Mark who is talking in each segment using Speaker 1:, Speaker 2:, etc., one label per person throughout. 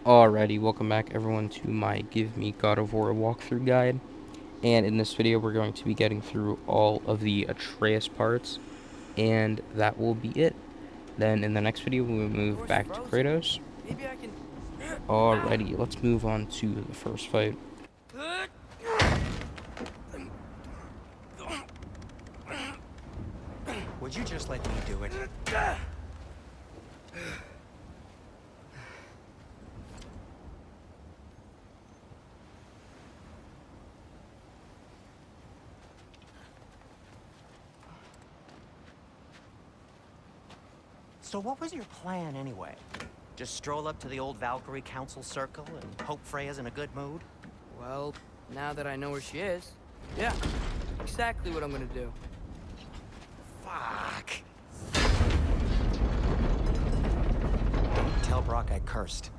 Speaker 1: Alrighty, welcome back everyone to my Give Me God of War walkthrough guide. And in this video we're going to be getting through all of the Atreus parts, and that will be it. Then in the next video we'll move
Speaker 2: Door's
Speaker 1: back to
Speaker 2: frozen.
Speaker 1: Kratos.
Speaker 2: Maybe I can.
Speaker 1: Alrighty, let's move on to the first fight.
Speaker 3: Would you just let me do it? So what was your plan anyway? Just stroll up to the old Valkyrie Council Circle and hope Freya's in a good mood?
Speaker 2: Well, now that I know where she is, yeah, exactly what I'm gonna do.
Speaker 3: Fuck. Tell Brock I cursed.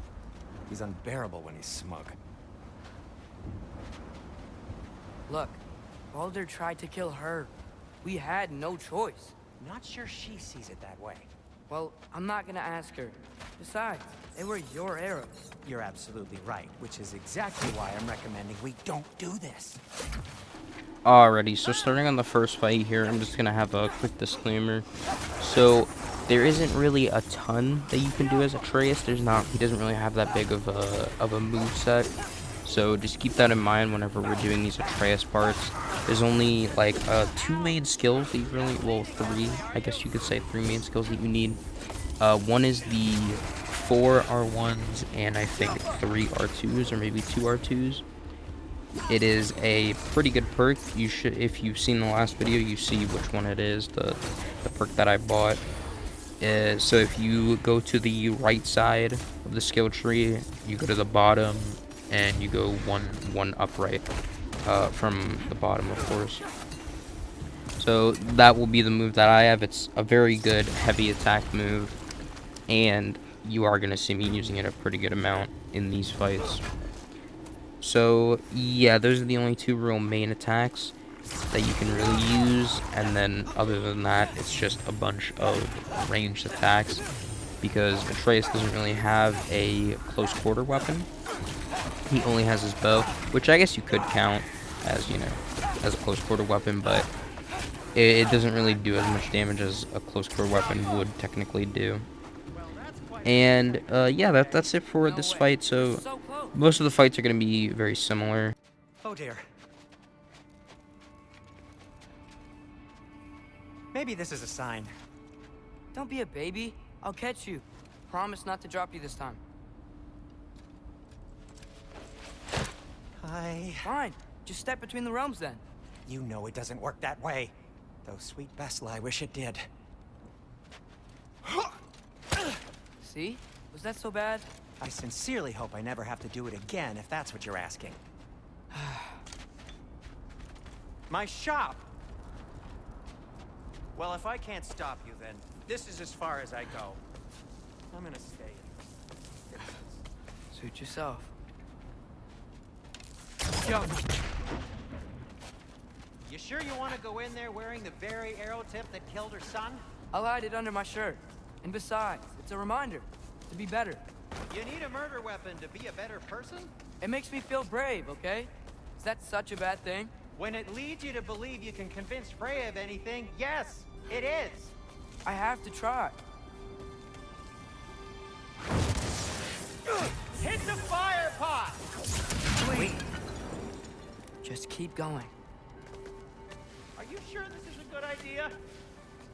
Speaker 3: He's unbearable when he's smug.
Speaker 2: Look, Baldur tried to kill her. We had no choice.
Speaker 3: Not sure she sees it that way.
Speaker 2: Well, I'm not gonna ask her. Besides, they were your arrows.
Speaker 3: You're absolutely right, which is exactly why I'm recommending we don't do this.
Speaker 1: Alrighty, so starting on the first fight here, I'm just gonna have a quick disclaimer. So there isn't really a ton that you can do as Atreus. He doesn't really have that big of a move set. So just keep that in mind whenever we're doing these Atreus parts. There's only like two main skills that you really, well, three, I guess you could say three main skills that you need. One is the 4 R1s and I think 3 R2s or maybe 2 R2s. It is a pretty good perk. You should, if you've seen the last video, you see which one it is, the perk that I bought. So if you go to the right side of the skill tree, you go to the bottom, and you go one upright from the bottom, of course. So that will be the move that I have. It's a very good heavy attack move, and you are going to see me using it a pretty good amount in these fights. So yeah, those are the only two real main attacks that you can really use, and then other than that, it's just a bunch of ranged attacks, because Atreus doesn't really have a close quarter weapon. He only has his bow, which I guess you could count as, you know, as a close quarter weapon, but it doesn't really do as much damage as a close quarter weapon would technically do. And yeah, that's it for this fight. So
Speaker 2: So close.
Speaker 1: most of the fights are going to be very similar.
Speaker 3: Oh dear. Maybe this is a sign.
Speaker 2: Don't be a baby. I'll catch you. Promise not to drop you this time. Fine. Just step between the realms then.
Speaker 3: You know it doesn't work that way. Though sweet Bessel, I wish it did.
Speaker 2: See? Was that so bad?
Speaker 3: I sincerely hope I never have to do it again, if that's what you're asking. My shop! Well, if I can't stop you, then this is as far as I go. I'm gonna stay.
Speaker 2: Suit yourself.
Speaker 3: Yo! You sure you want to go in there wearing the very arrow tip that killed her son?
Speaker 2: I'll hide it under my shirt. And besides, it's a reminder to be better.
Speaker 3: You need a murder weapon to be a better person?
Speaker 2: It makes me feel brave, okay? Is that such a bad thing?
Speaker 3: When it leads you to believe you can convince Freya of anything, yes, it is.
Speaker 2: I have to try.
Speaker 3: Hit the fire pot!
Speaker 2: Wait. Just keep going.
Speaker 3: Are you sure this is a good idea?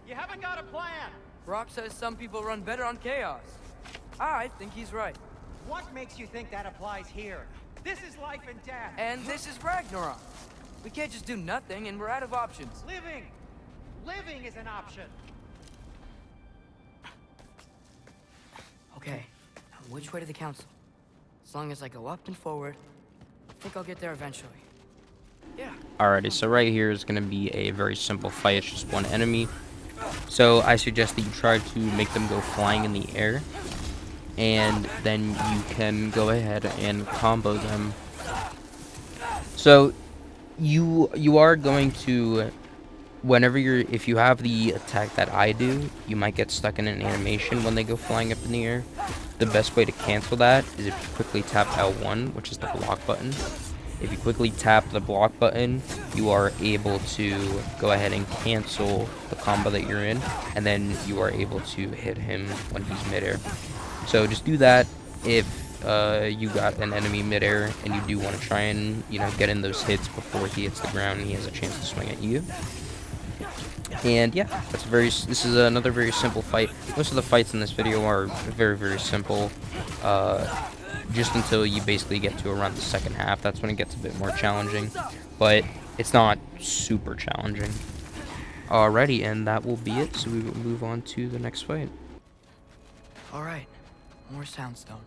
Speaker 3: You haven't got a plan.
Speaker 2: Brock says some people run better on chaos. I think he's right.
Speaker 3: What makes you think that applies here? This is life and death.
Speaker 2: And this is Ragnarok. We can't just do nothing, and we're out of options.
Speaker 3: Living! Living is an option.
Speaker 2: Okay, now which way to the council? As long as I go up and forward, I think I'll get there eventually. Yeah.
Speaker 1: Alrighty, so right here is going to be a very simple fight. It's just one enemy. So I suggest that you try to make them go flying in the air, and then you can go ahead and combo them. So you are going to whenever if you have the attack that I do, you might get stuck in an animation when they go flying up in the air. The best way to cancel that is if you quickly tap L1, which is the block button. If you quickly tap the block button, you are able to go ahead and cancel the combo that you're in, and then you are able to hit him when he's midair. So just do that if you got an enemy midair and you do want to try and, you know, get in those hits before he hits the ground and he has a chance to swing at you. And yeah, this is another very simple fight. Most of the fights in this video are very, very simple. Just until you basically get to around the second half. That's when it gets a bit more challenging. But it's not super challenging. Alrighty, and that will be it. So we will move on to the next fight.
Speaker 2: All right, more soundstone.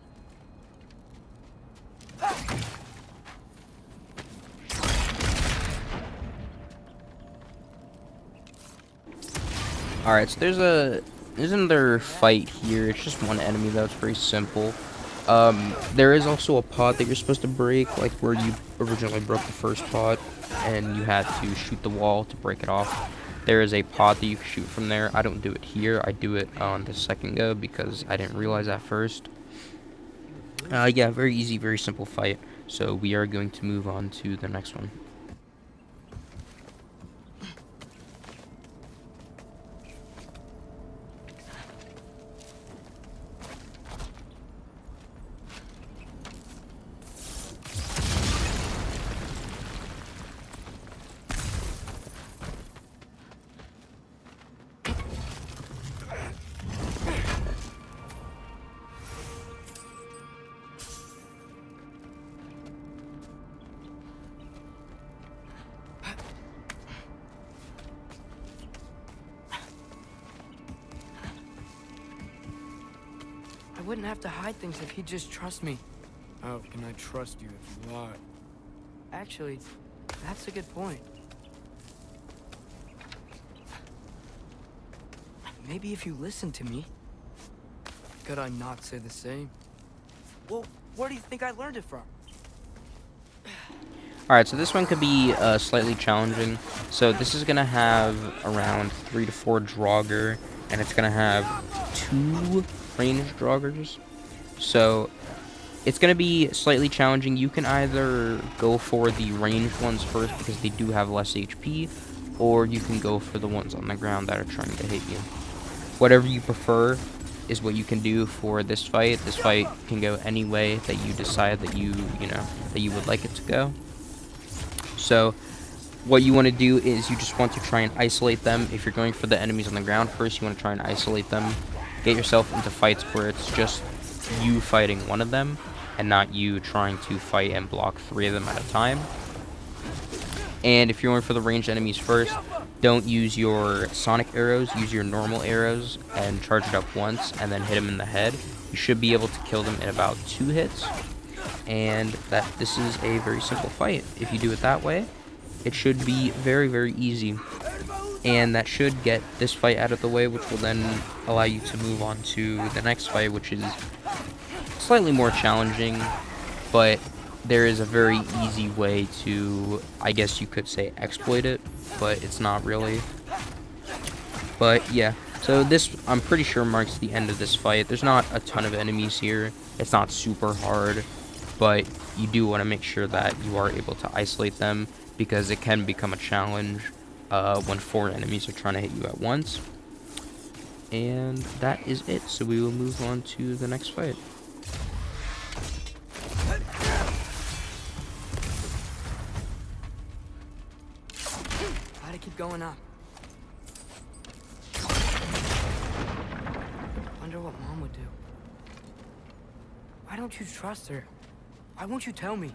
Speaker 1: Alright, so there's another fight here. It's just one enemy though. It's very simple. There is also a pod that you're supposed to break, like where you originally broke the first pod and you had to shoot the wall to break it off. There is a pod that you can shoot from there. I don't do it here. I do it on the second go because I didn't realize that first. Yeah, very easy, very simple fight. So we are going to move on to the next one.
Speaker 2: I wouldn't have to hide things if he'd just trust me.
Speaker 4: How can I trust you if you lie?
Speaker 2: Actually, that's a good point. Maybe if you listen to me.
Speaker 4: Could I not say the same?
Speaker 2: Well, where do you think I learned it from?
Speaker 1: Alright, so this one could be slightly challenging. So this is going to have around 3 to 4 Draugr, and it's going to have 2 ranged Draugrs. So it's going to be slightly challenging. You can either go for the ranged ones first because they do have less HP, or you can go for the ones on the ground that are trying to hit you. Whatever you prefer is what you can do for this fight. This fight can go any way that you decide that you would like it to go. So what you want to do is you just want to try and isolate them. If you're going for the enemies on the ground first, you want to try and isolate them. Get yourself into fights where it's just you fighting one of them and not you trying to fight and block 3 of them at a time. And if you're going for the ranged enemies first, don't use your sonic arrows, use your normal arrows and charge it up once and then hit them in the head. You should be able to kill them in about 2 hits. And this is a very simple fight. If you do it that way, it should be very, very easy. And that should get this fight out of the way, which will then allow you to move on to the next fight, which is slightly more challenging, but there is a very easy way to, I guess you could say, exploit it, but it's not really. But yeah, so this, I'm pretty sure, marks the end of this fight. There's not a ton of enemies here. It's not super hard, but you do want to make sure that you are able to isolate them because it can become a challenge when 4 enemies are trying to hit you at once. And that is it. So we will move on to the next fight.
Speaker 2: Gotta keep going up. Wonder what Mom would do. Why don't you trust her? Why won't you tell me?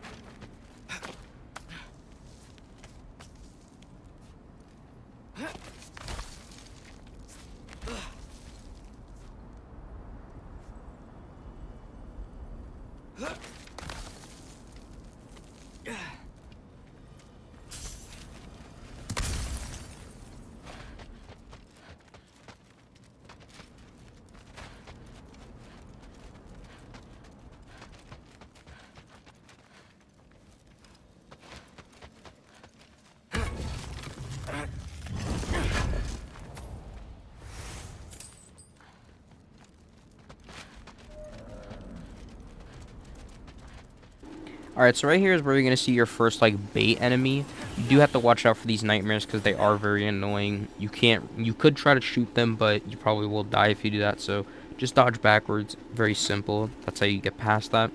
Speaker 1: Alright, so right here is where you're going to see your first, like, bait enemy. You do have to watch out for these nightmares because they are very annoying. You could try to shoot them, but you probably will die if you do that, so just dodge backwards. Very simple. That's how you get past that.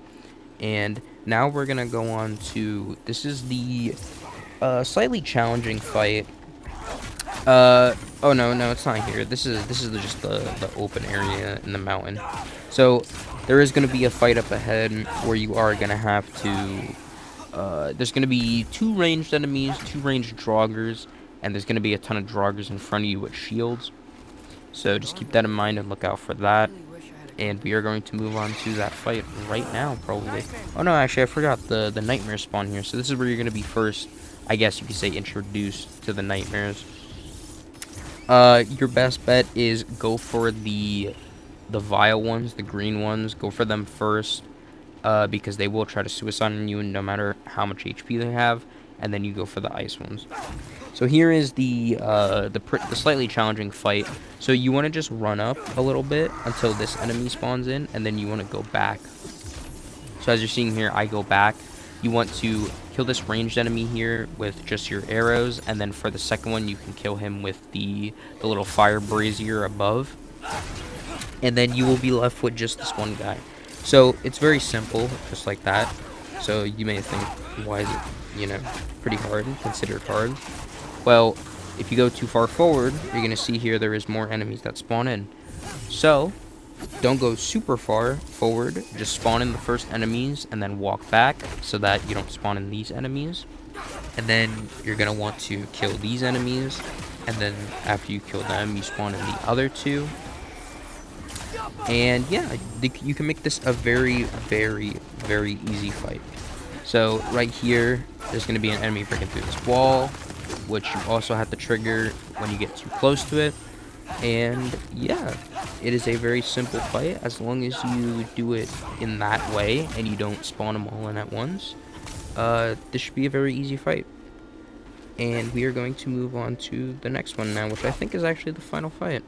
Speaker 1: And now we're going to go on to, this is the slightly challenging fight. Oh no, it's not here. This is just the open area in the mountain. So there is going to be a fight up ahead where you are going to have to. There's going to be 2 ranged enemies, 2 ranged draugrs, and there's going to be a ton of draugrs in front of you with shields. So just keep that in mind and look out for that. And we are going to move on to that fight right now, probably. Oh no, actually I forgot the nightmare spawn here. So this is where you're going to be first, I guess you could say, introduced to the nightmares. Your best bet is go for the vile ones, the green ones. Go for them first, because they will try to suicide on you no matter how much HP they have. And then you go for the ice ones. So here is the slightly challenging fight. So you want to just run up a little bit until this enemy spawns in, and then you want to go back. So as you're seeing here, I go back. You want to kill this ranged enemy here with just your arrows, and then for the second one you can kill him with the little fire brazier above, and then you will be left with just this one guy. So it's very simple, just like that. So you may think, why is it, you know, pretty hard, considered hard? Well, if you go too far forward, you're gonna see here there is more enemies that spawn in. So don't go super far forward, just spawn in the first enemies and then walk back so that you don't spawn in these enemies. And then you're going to want to kill these enemies, and then after you kill them, you spawn in the other 2. And yeah, you can make this a very, very, very easy fight. So right here, there's going to be an enemy breaking through this wall, which you also have to trigger when you get too close to it. And yeah, it is a very simple fight as long as you do it in that way and you don't spawn them all in at once. This should be a very easy fight. And we are going to move on to the next one now, which I think is actually the final fight.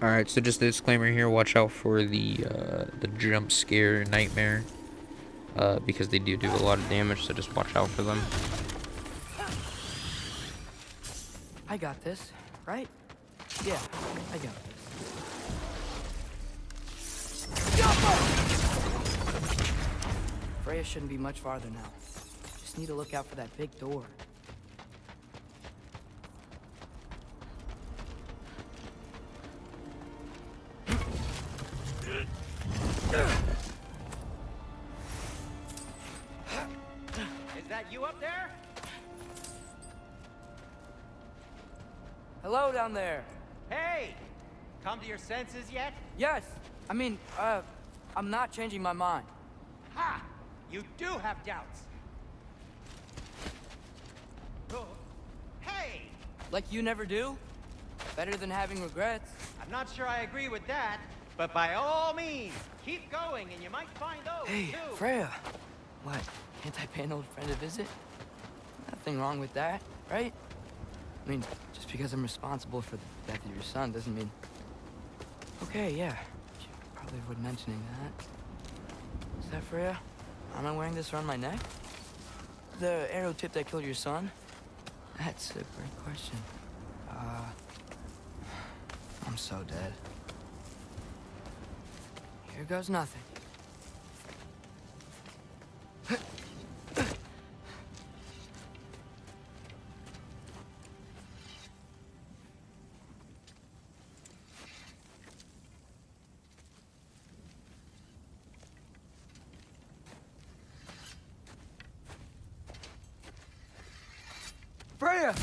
Speaker 1: Alright, so just a disclaimer here, watch out for the jump scare nightmare, because they do a lot of damage, so just watch out for them.
Speaker 2: I got this, right? Yeah, I got this. Freya shouldn't be much farther now. Just need to look out for that big door.
Speaker 3: Is that you up there?
Speaker 2: Hello down there.
Speaker 3: Hey! Come to your senses yet?
Speaker 2: Yes, I mean, I'm not changing my mind.
Speaker 3: Ha! You do have doubts. Oh, hey!
Speaker 2: Like you never do? Better than having regrets.
Speaker 3: I'm not sure I agree with that, but by all means, keep going and you might find those,
Speaker 2: Hey,
Speaker 3: too.
Speaker 2: Freya. What, can't I pay an old friend a visit? Nothing wrong with that, right? I mean, just because I'm responsible for the death of your son doesn't mean... Okay, yeah. Should probably avoid mentioning that. Is that Freya? Am I wearing this around my neck? The arrow tip that killed your son? That's a great question. I'm so dead. Here goes nothing. Freya!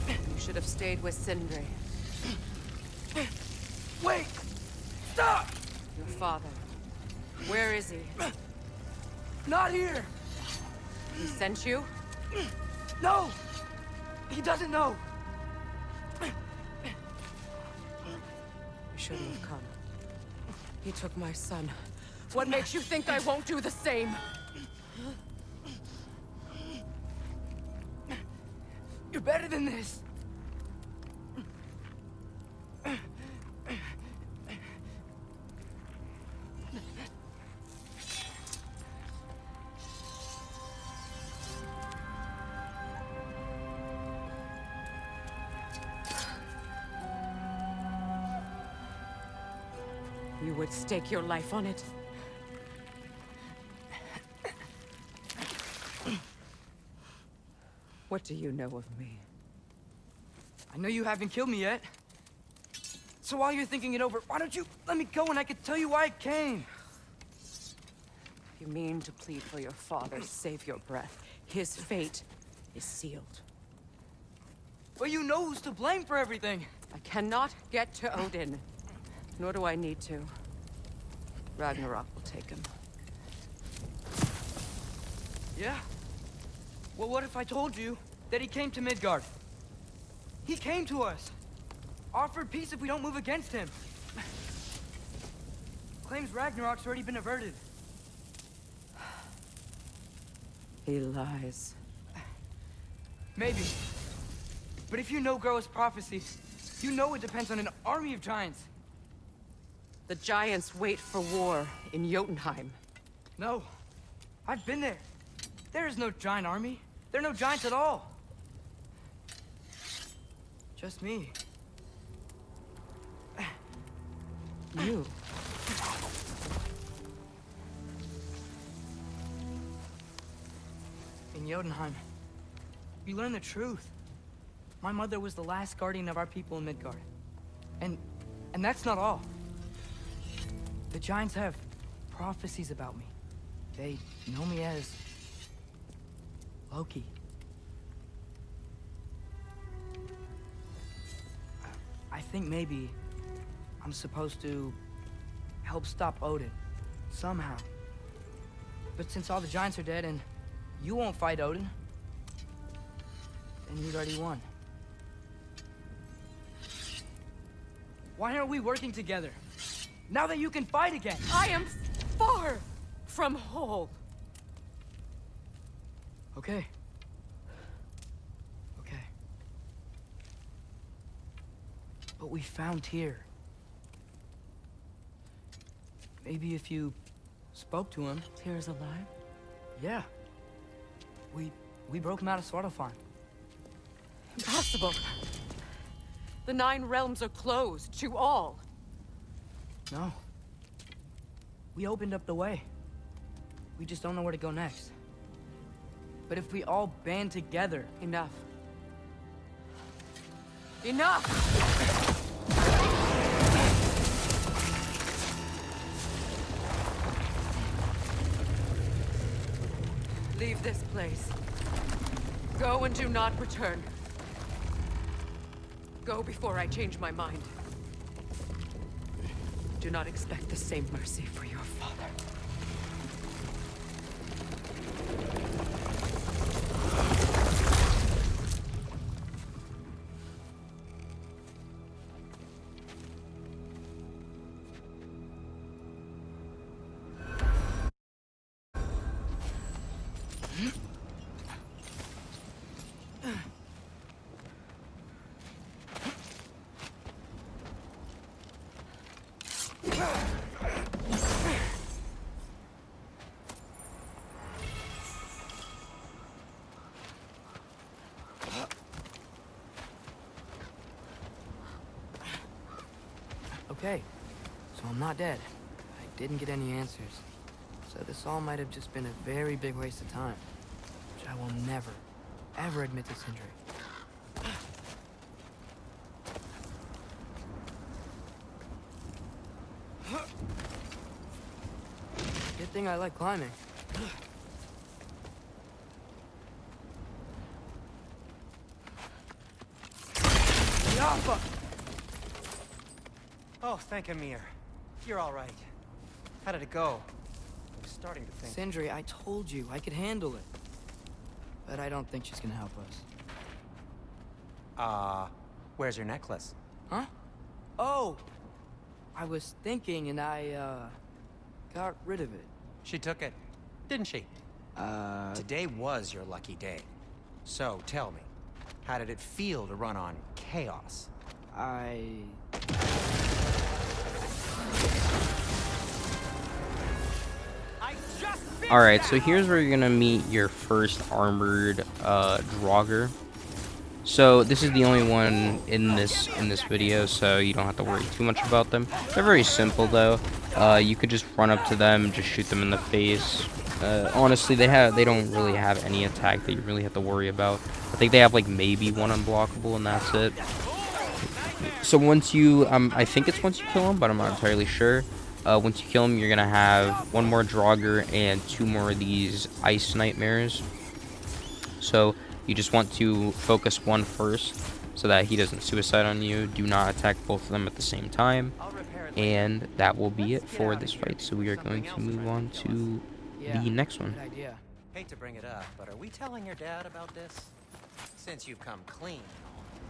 Speaker 5: You should have stayed with Sindri.
Speaker 2: Wait! Stop!
Speaker 5: Your father. Where is he?
Speaker 2: Not here!
Speaker 5: He sent you?
Speaker 2: No! He doesn't know!
Speaker 5: You shouldn't have come. He took my son. What makes you think I won't do the same?
Speaker 2: You're better than this!
Speaker 5: You would stake your life on it? What do you know of me?
Speaker 2: I know you haven't killed me yet. So while you're thinking it over, why don't you let me go and I can tell you why I came?
Speaker 5: You mean to plead for your father, save your breath. His fate is sealed.
Speaker 2: Well, you know who's to blame for everything.
Speaker 5: I cannot get to Odin. Nor do I need to. Ragnarok will take him.
Speaker 2: Yeah? Well, what if I told you that he came to Midgard? He came to us. Offered peace if we don't move against him. Claims Ragnarok's already been averted.
Speaker 5: He lies.
Speaker 2: Maybe. But if you know Groa's prophecy, you know it depends on an army of giants.
Speaker 5: The giants wait for war in Jotunheim.
Speaker 2: No. I've been there. There is no giant army. There are no giants at all. Just me.
Speaker 5: You.
Speaker 2: In Jotunheim, we learn the truth. My mother was the last guardian of our people in Midgard. And that's not all. The giants have prophecies about me. They know me as Loki. I think maybe I'm supposed to help stop Odin, somehow. But since all the giants are dead and you won't fight Odin, then you'd already won. Why aren't we working together? Now that you can fight again!
Speaker 5: I am far from whole.
Speaker 2: Okay. Okay. But we found Tyr. Maybe if you spoke to him.
Speaker 5: Tyr's alive?
Speaker 2: Yeah. We broke him out of Svartalfheim.
Speaker 5: Impossible. The 9 realms are closed to all.
Speaker 2: No. We opened up the way. We just don't know where to go next. But if we all band together...
Speaker 5: Enough. Enough! Leave this place. Go and do not return. Go before I change my mind. Do not expect the same mercy for your father.
Speaker 2: Okay, so I'm not dead. I didn't get any answers. So this all might have just been a very big waste of time. Which I will never, ever admit to Sindri. Good thing I like climbing. Yappa!
Speaker 3: Oh, thank Amir. You're all right. How did it go? I was starting to think...
Speaker 2: Sindri, I told you I could handle it. But I don't think she's gonna help us.
Speaker 3: Where's your necklace?
Speaker 2: Huh? Oh! I was thinking and I, got rid of it.
Speaker 3: She took it, didn't she? Today was your lucky day. So, tell me, how did it feel to run on chaos?
Speaker 1: Alright, so here's where you're gonna meet your first armored Draugr. So this is the only one in this video, so you don't have to worry too much about them. They're very simple though. You could just run up to them, just shoot them in the face. Honestly, they don't really have any attack that you really have to worry about. I think they have like maybe one unblockable, and that's it. So once you, I think it's once you kill them, but I'm not entirely sure. Once you kill them, you're gonna have one more Draugr and 2 more of these ice nightmares. So you just want to focus one first, so that he doesn't suicide on you. Do not attack both of them at the same time, and that will be it for this fight. So we are going to move on to the next one.
Speaker 2: Good idea.
Speaker 3: Hate to bring it up, but are we telling your dad about this? Since you've come clean.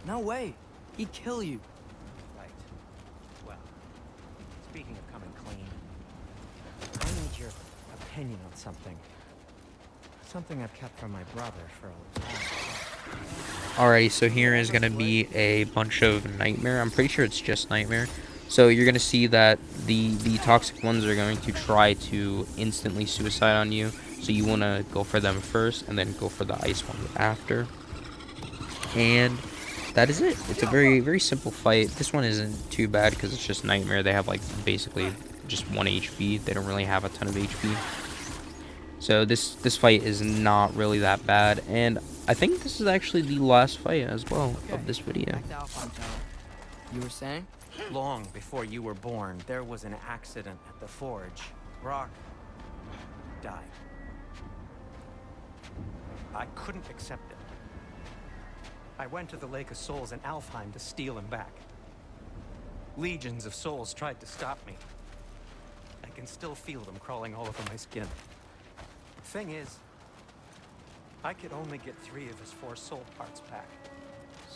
Speaker 2: No way. He'd kill you.
Speaker 3: Right. Well, speaking of coming clean, I need your opinion on something. Something I've kept from my brother for a long time.
Speaker 1: Alrighty, so here is going to be a bunch of Nightmare. I'm pretty sure it's just Nightmare. So you're going to see that the toxic ones are going to try to instantly suicide on you. So you want to go for them first and then go for the ice ones after. And that is it. It's a very, very simple fight. This one isn't too bad because it's just Nightmare. They have like basically just 1 HP. They don't really have a ton of HP. So this fight is not really that bad, and I think this is actually the last fight as well of this video.
Speaker 2: Back to Alphonse. You were saying?
Speaker 3: Long before you were born, there was an accident at the forge. Brock died. I couldn't accept it. I went to the Lake of Souls in Alfheim to steal him back. Legions of souls tried to stop me. I can still feel them crawling all over my skin. Thing is, I could only get 3 of his 4 soul parts back.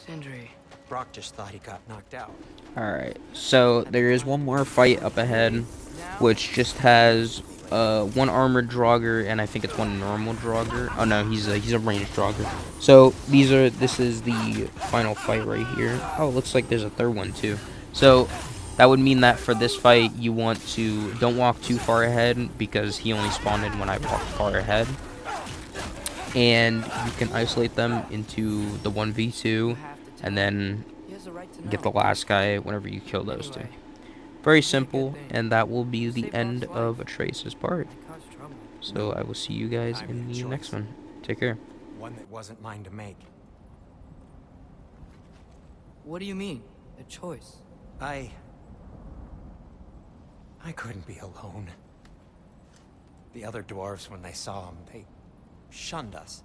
Speaker 2: Sindri.
Speaker 3: Brock just thought he got knocked out.
Speaker 1: Alright, so there is one more fight up ahead, which just has 1 armored Draugr, and I think it's 1 normal Draugr. Oh no, he's a ranged Draugr. So this is the final fight right here. Oh, it looks like there's a 3rd one too. So that would mean that for this fight, you want to don't walk too far ahead, because he only spawned in when I walked far ahead. And you can isolate them into the 1v2, and then get the last guy whenever you kill those 2. Very simple, and that will be the end of Atreus' part. So I will see you guys in the next one. Take care.
Speaker 3: One that wasn't mine to make.
Speaker 2: What do you mean? A choice?
Speaker 3: I couldn't be alone. The other dwarves, when they saw him, they shunned us.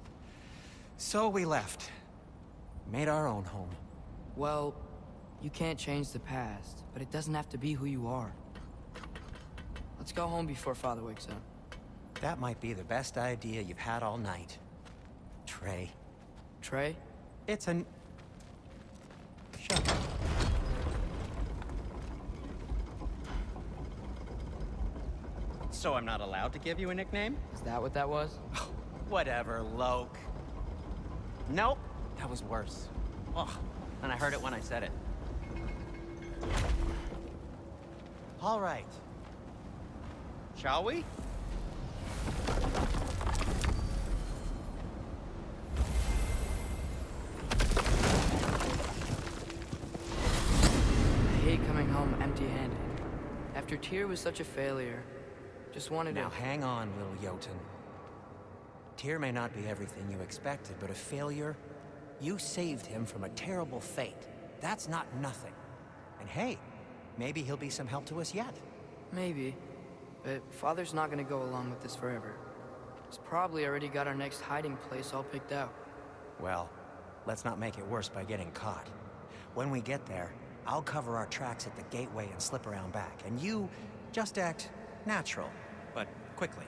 Speaker 3: So we left. Made our own home.
Speaker 2: Well, you can't change the past, but it doesn't have to be who you are. Let's go home before Father wakes up.
Speaker 3: That might be the best idea you've had all night. Trey.
Speaker 2: Trey?
Speaker 3: It's an... Shut up. So I'm not allowed to give you a nickname?
Speaker 2: Is that what that was?
Speaker 3: Whatever, Loke. Nope, that was worse. Ugh, and I heard it when I said it. All right. Shall we?
Speaker 2: I hate coming home empty-handed. After Tyr was such a failure, just wanted to...
Speaker 3: Now hang on, little Jotun. Tyr may not be everything you expected, but a failure? You saved him from a terrible fate. That's not nothing. And hey, maybe he'll be some help to us yet.
Speaker 2: Maybe. But Father's not gonna go along with this forever. He's probably already got our next hiding place all picked out.
Speaker 3: Well, let's not make it worse by getting caught. When we get there, I'll cover our tracks at the gateway and slip around back. And you just act natural, but quickly.